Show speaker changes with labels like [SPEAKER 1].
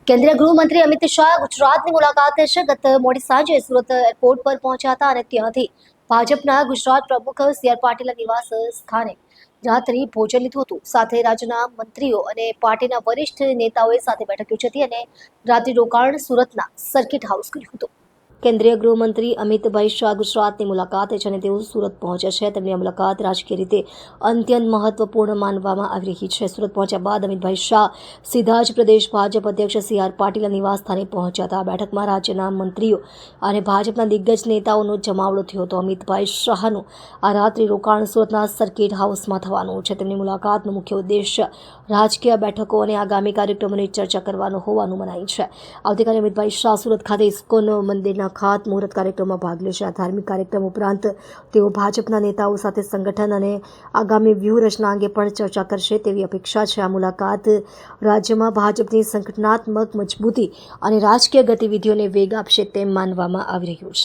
[SPEAKER 1] કેન્દ્રીય ગૃહમંત્રી અમિત શાહ ગુજરાતની મુલાકાતે છે. ગત મોડી સાંજે સુરત એરપોર્ટ પર પહોંચ્યા હતા અને ત્યાંથી ભાજપના ગુજરાત પ્રમુખ સી આર પાટીલના નિવાસ સ્થાને રાત્રિ ભોજન લીધું હતું. સાથે રાજ્યના મંત્રીઓ અને પાર્ટીના વરિષ્ઠ નેતાઓએ સાથે બેઠક યોજી હતી અને રાત્રિ રોકાણ સુરતના સર્કિટ હાઉસ કર્યું હતું. કેન્દ્રીય ગૃહમંત્રી અમિતભાઈ શાહ ગુજરાતની મુલાકાતે છે અને તેઓ સુરત પહોંચ્યા છે. તેમની આ મુલાકાત રાજકીય રીતે અત્યંત મહત્વપૂર્ણ માનવામાં આવી રહી છે. સુરત પહોંચ્યા બાદ અમિતભાઈ શાહ સીધા જ પ્રદેશ ભાજપ અધ્યક્ષ સી આર પાટીલના નિવાસ સ્થાને પહોંચ્યા હતા. બેઠકમાં રાજ્યના મંત્રીઓ અને ભાજપના દિગ્ગજ નેતાઓનો જમાવડો થયો હતો. અમિતભાઈ શાહનું આ રાત્રિ રોકાણ સુરતના સર્કિટ હાઉસમાં થવાનું છે. તેમની મુલાકાતનો મુખ્ય ઉદ્દેશ્ય રાજકીય બેઠકો અને આગામી કાર્યક્રમોની ચર્ચા કરવાનો હોવાનું મનાય છે. આવતીકાલે અમિતભાઈ શાહ સુરત ખાતે ઇસ્કોન મંદિરના ખાતમુહૂર્ત કાર્યક્રમમાં ભાગ લેશે. આ ધાર્મિક કાર્યક્રમ ઉપરાંત તેઓ ભાજપના નેતાઓ સાથે સંગઠન અને આગામી વ્યૂહરચના અંગે પણ ચર્ચા કરશે તેવી અપેક્ષા છે. આ મુલાકાત રાજ્યમાં ભાજપની સંગઠનાત્મક મજબૂતી અને રાજકીય ગતિવિધિઓને વેગ આપશે તેમ માનવામાં આવી રહ્યું છે.